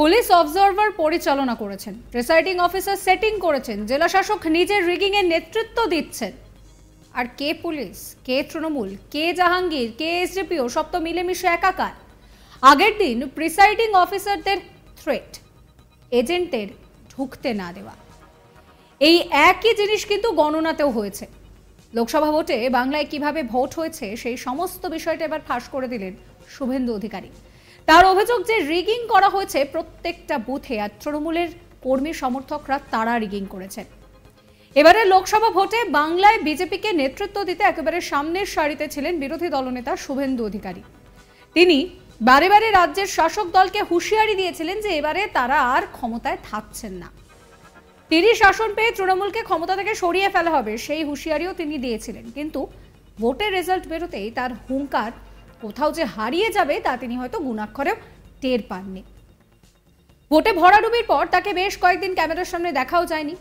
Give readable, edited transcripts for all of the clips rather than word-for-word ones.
Police observer পরিচালনা করেছেন, presiding officer setting করেছেন, জেলা শাসক নিজের রিগিং এর নেতৃত্ব দিচ্ছেন। আর কে পুলিশ, কে তৃণমূল, কে জাহাঙ্গীর, কে এসডিপিও, সব তো মিলেমিশে একাকার। আগের দিন প্রিসাইডিং অফিসারদের থ্রেট, এজেন্টের ঢুকতে না দেওয়া, এই একই জিনিস কিন্তু গণনাতেও হয়েছে। লোকসভা ভোটে বাংলায় কিভাবে ভোট হয়েছে সেই সমস্ত বিষয়টা এবার ফাঁস করে দিলেন শুভেন্দু অধিকারী। তার অভিযোগ যে রিগিং করা হয়েছে প্রত্যেকটা বুথে, আর তৃণমূলের কর্মী সমর্থকরা তারা রিগিং করেছেন। এবারে লোকসভা ভোটে বাংলায় বিজেপিকে নেতৃত্ব দিতে একেবারে সামনের সারিতে ছিলেন বিরোধী দলনেতা শুভেন্দু অধিকারী। তিনি বারে বারে রাজ্যের শাসক দলকে হুঁশিয়ারি দিয়েছিলেন যে এবারে তারা আর ক্ষমতায় থাকছেন না, তিনি শাসন পেয়ে তৃণমূলকে ক্ষমতা থেকে সরিয়ে ফেলা হবে, সেই হুঁশিয়ারিও তিনি দিয়েছিলেন। কিন্তু ভোটের রেজাল্ট বেরোতেই তার হুঙ্কার কোথাও যে হারিয়ে যাবে তা তিনি হয়তো গুণাক্ষরেও টের পাননি। ভোটে ভরাডুবির পর তাকে বেশ কয়েকদিন ক্যামেরার সামনে দেখাও যায়নি।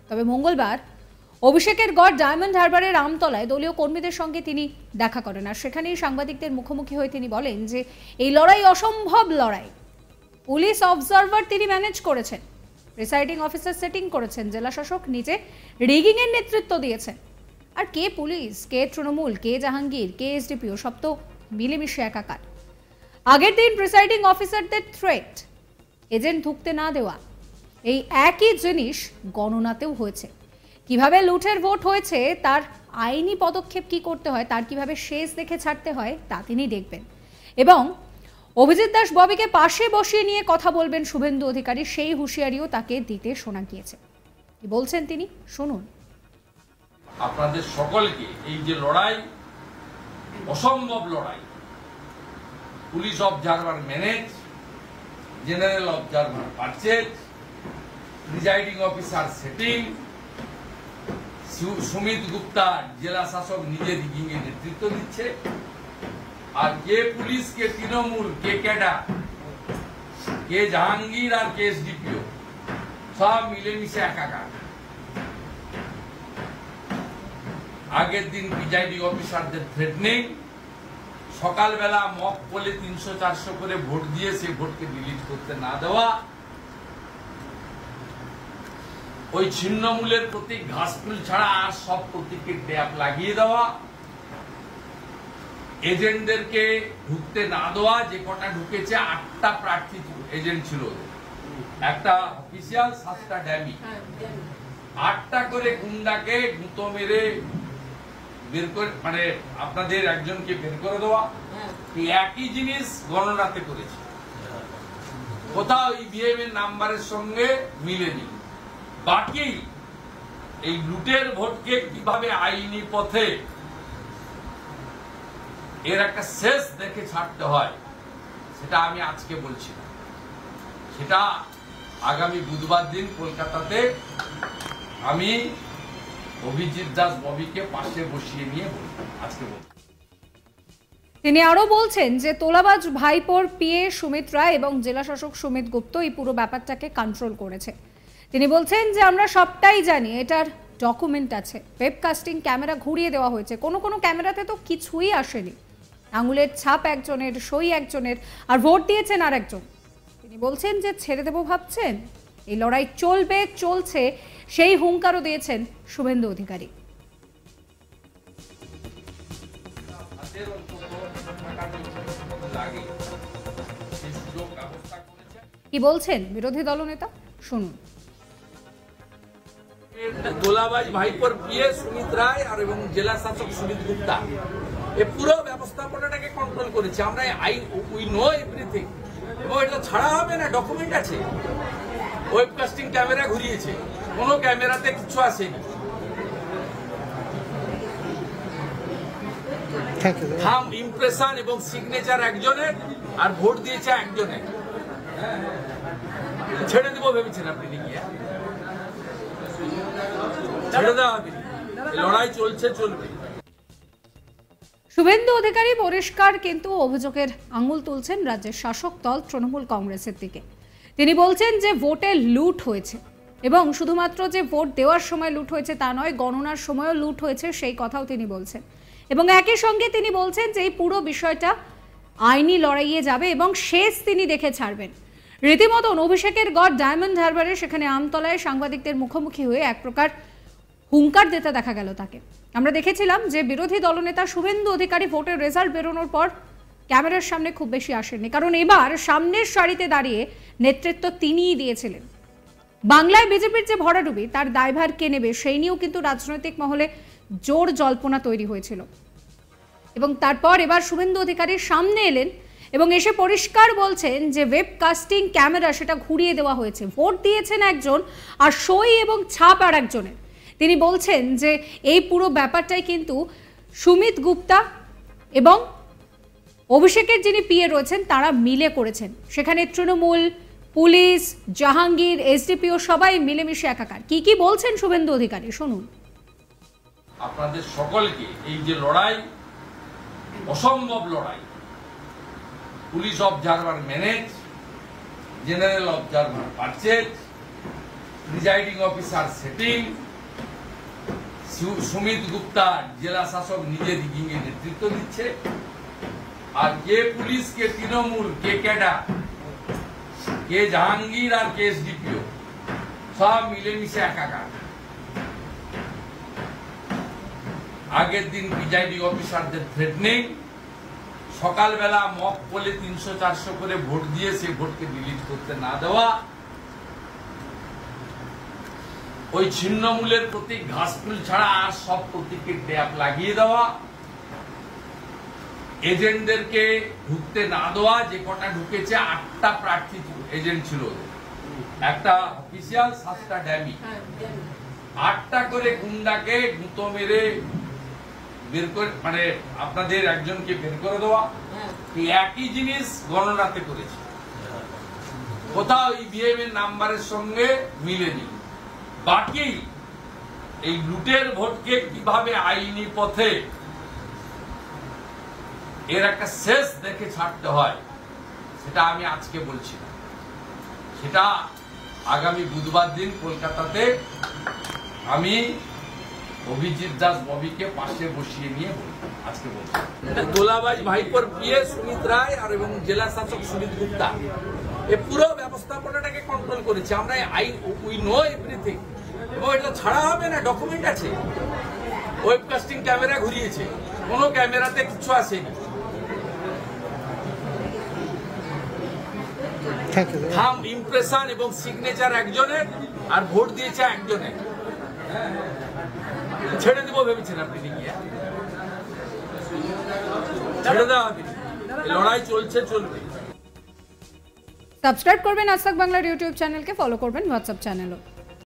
তবে মঙ্গলবার অভিষেকের গড় ডায়মন্ড হারবারের আমতলায় দলীয় কর্মীদের সঙ্গে তিনি দেখা করেন, আর সেখানেই সাংবাদিকদের মুখোমুখি হয়ে তিনি বলেন যে এই লড়াই অসম্ভব লড়াই। পুলিশ অবজারভার তিনি ম্যানেজ করেছেন, প্রিসাইডিং অফিসার সেটিং করেছেন, জেলা শাসক নিজে রিগিং এর নেতৃত্ব দিয়েছেন। আর কে পুলিশ, কে তৃণমূল, কে জাহাঙ্গীর, কে এসডিপিও, সব তো মিলেমিশে একাকার। আগের দিন প্রিসাইডিং অফিসারদের থ্রেট, এজেন্ট ঢুকতে না দেওয়া, এই একই জিনিস গণনাতেও হয়েছে। কিভাবে লুঠের ভোট হয়েছে, তার আইনি পদক্ষেপ কি করতে হয়, তার কিভাবে শেষ দেখে ছাড়তে হয় তা তিনি দেখবেন। এবং অভিজিৎ দাস ববিকে পাশে বসিয়ে নিয়ে কথা বলবেন শুভেন্দু অধিকারী, সেই হুঁশিয়ারিও তাকে দিতে শোনা গিয়েছে। কি বলছেন তিনি, শুনুন। আপনাদের সকলকে এই যে লড়াই, অসম্ভব লড়াই, police observer manage, general observer purchase, presiding officer setting, Sumit Gupta জেলা শাসক নিজে রিগিং এর নেতৃত্ব দিচ্ছে, আর কে পুলিশ, কে তৃণমূল, কে ক্যাডার, কে জাহাঙ্গীর আর কে এসডিপিও, সব মিলেমিশে একাকার। আগের দিন প্রিসাইডিং অফিসারদের থ্রেটনিং, সকালবেলা মক পোলে 300-400 করে ভোট দিয়ে সে ভোটকে ডিলিট করতে না দেওয়া, ওই ছিন্নমূলের প্রতীক ঘাসফুল ছাড়া আর সব প্রতীকের ট্যাপ লাগিয়ে দেওয়া, এজেন্টদেরকে ঢুকতে না দেওয়া, যে কটা ঢুকেছে 8টা প্রার্থী এজেন্ট ছিল, একটা অফিসিয়াল, 7টা ড্যামি, 8টা করে গুন্ডাকে গুঁতো মেরে বের করে, মানে আপনাদের একজনকে বের করে দেওয়া, একই জিনিস গণনাতে করেছে, কোথাও ইভিএম এর নাম্বারের সঙ্গে মিলেনি। বাকি এই লুটের ভোটকে কিভাবে আইনি পথে এর একটা শেষ দেখে ছাড়তে হয়, সেটা আমি আজকে বলছি না, সেটা আগামী বুধবার দিন কলকাতাতে আমি অভিজিৎ দাস ববিকে পাশে বসিয়ে নিয়ে বলবো, আজকে বলবো। তিনি আরো বলছেন যে তোলাবাজ ভাইপোর পিএ সুমিত রায় এবং জেলা শাসক সুমিত গুপ্ত এই পুরো ব্যাপারটাকে কন্ট্রোল করেছে। তিনি বলছেন যে আমরা সবটাই জানি, এটার ডকুমেন্ট আছে, ওয়েবকাস্টিং ক্যামেরা ঘুরিয়ে দেওয়া হয়েছে, কোনো কোনো ক্যামেরাতে তো কিছুই আসেনি, আঙুলের ছাপ একজনের, সই একজনের, আর ভোট দিয়েছেন আর একজন। তিনি বলছেন যে ছেড়ে দেবো ভাবছেন, এই লড়াই চলবে, চলছে, সেই হুঙ্কারও দিয়েছেন শুভেন্দু অধিকারী। কি বলছেন বিরোধী দলনেতা, শুনুন। তোলাবাজ ভাইপোর পিএ সুমিত রায় আর এবং জেলা শাসক সুমিত গুপ্তা এই পুরো ব্যবস্থাপনাটাকে কন্ট্রোল করেছে। আমরা উই নো এভরিথিং, এবং এটা ছাড়া হবে না, ডকুমেন্ট আছে। ওয়েবকাস্টিং ক্যামেরা ঘুরিয়েছে, কোনো ক্যামেরাতে কিছু আসেনি, থাম্ব ইমপ্রেশন এবং সিগনেচার একজনের, আর ভোট দিয়েছে একজনের। ছেড়ে দেবো ভেবেছেন আপনি নাকি? ছেড়ে দেওয়া হবে, লড়াই চলছে, চলবে। শুভেন্দু অধিকারী পরিষ্কার কিন্তু অভিযোগের আঙুল তুলছেন রাজ্যের শাসক দল তৃণমূল কংগ্রেসের দিকে। তিনি বলছেন যে ভোটে লুট হয়েছে, এবং শুধুমাত্র যে ভোট দেওয়ার সময় লুট হয়েছে তা নয়, গণনার সময়ও লুট হয়েছে, সেই কথাও তিনি বলছেন। এবং একই সঙ্গে তিনি বলছেন যে এই পুরো বিষয়টা আইনি লড়াইয়ে যাবে এবং শেষ তিনি দেখে ছাড়বেন। রীতিমতন অভিষেকের গড় ডায়মন্ড হারবারে সেখানে আমতলায় সাংবাদিকদের মুখোমুখি হয়ে এক প্রকার হুঙ্কার দিতে দেখা গেল তাকে। আমরা দেখেছিলাম যে বিরোধী দলনেতা শুভেন্দু অধিকারী ভোটের রেজাল্ট বেরোনোর পর ক্যামেরার সামনে খুব বেশি আসেননি, কারণ এবার সামনের সারিতে দাঁড়িয়ে নেতৃত্ব তিনিই দিয়েছিলেন। বাংলায় বিজেপির যে ভরাডুবি তার দায়ভার কে নেবে সেই নিয়েও কিন্তু রাজনৈতিক মহলে জোর জল্পনা তৈরি হয়েছিল। এবং তারপর এবার শুভেন্দু অধিকারীর সামনে এলেন এবং এসে পরিষ্কার বলছেন যে ওয়েবকাস্টিং ক্যামেরা সেটা ঘুরিয়ে দেওয়া হয়েছে, ভোট দিয়েছেন একজন আর সই এবং ছাপ আর একজনের। তিনি বলছেন যে এই পুরো ব্যাপারটাই কিন্তু সুমিত গুপ্তা এবং অভিষেকের যিনি পিএ রয়েছেন তারা মিলে করেছেন। সেখানে তৃণমূল, পুলিশ, জাহাঙ্গীর, এসডিপিও সবাই মিলেমিশে একাকার। কি কি বলছেন শুভেন্দু অধিকারী শুনুন। আপনাদের সকলকে এই যে লড়াই, অসম্ভব লড়াই, police observer manage, general observer purchase, presiding officer setting, Sumit Gupta জেলা শাসক নিজে রিগিং এর নেতৃত্ব দিচ্ছে, আর কে পুলিশ, কে তৃণমূল, কে ক্যাডার, কে জাহাঙ্গীর আর কে এসডিপিও সব মিলেমিশে একাকার। আগের দিন প্রিজাইডিং অফিসারদের থ্রেটনিং, সকালবেলা মক পোলে 300-400 করে ভোট দিয়ে সে ভোটকে ডিলিট করতে না দেওয়া, ওই ছিন্নমূলের প্রতীক ঘাসফুল ছাড়া আর সব প্রতীকের ট্যাপ লাগিয়ে দেওয়া, এজেন্টদেরকে ঢুকতে না দেওয়া, যে কটা ঢুকেছে 8টা প্রার্থী এজেন্ট ছিল, একটা অফিসিয়াল 7টা ড্যামি, 8টা করে গুন্ডাকে গুঁতো মেরে বের করে, মানে আপনাদের একজনকে বের করে দেওয়া। একই জিনিস গণনাতে করেছে, কোথাও ইভিএম এর নাম্বারের সঙ্গে মিলেনি। বাকি এই লুটের ভোটকে কিভাবে আইনি পথে এর একটা শেষ দেখে ছাড়তে হয় সেটা আমি আজকে বলছি না, সেটা আগামী বুধবার দিন কলকাতাতে আমি অভিজিৎ দাস ববিকে পাশে বসিয়ে নিয়ে আজকে বলছি। গোলাবাজ ভাইপোর পিএ সুমিত রায় আর এবং জেলা শাসক সুমিত গুপ্তা এ পুরো ব্যবস্থাপনাটাকে কন্ট্রোল করেছে। আমরা উই নো এভরিথিং, এবং এটা ছাড়া হবে না, ডকুমেন্ট আছে। ওয়েবকাস্টিং ক্যামেরা ঘুরিয়েছে, কোনো ক্যামেরাতে কিছু আসেনি। থাম্ব ইমপ্রেশন এবং সিগনেচার একজনের, আর ভোট দিয়েছে একজনের। ছেড়ে দিব ভেবেছেন আপনি? ছেড়ে দেওয়া হবে, লড়াই চলছে, চলবে। সাবস্ক্রাইব করবেন আজ তাক বাংলার ইউটিউব চ্যানেলকে, ফলো করবেন হোয়াটসঅ্যাপ চ্যানেলও।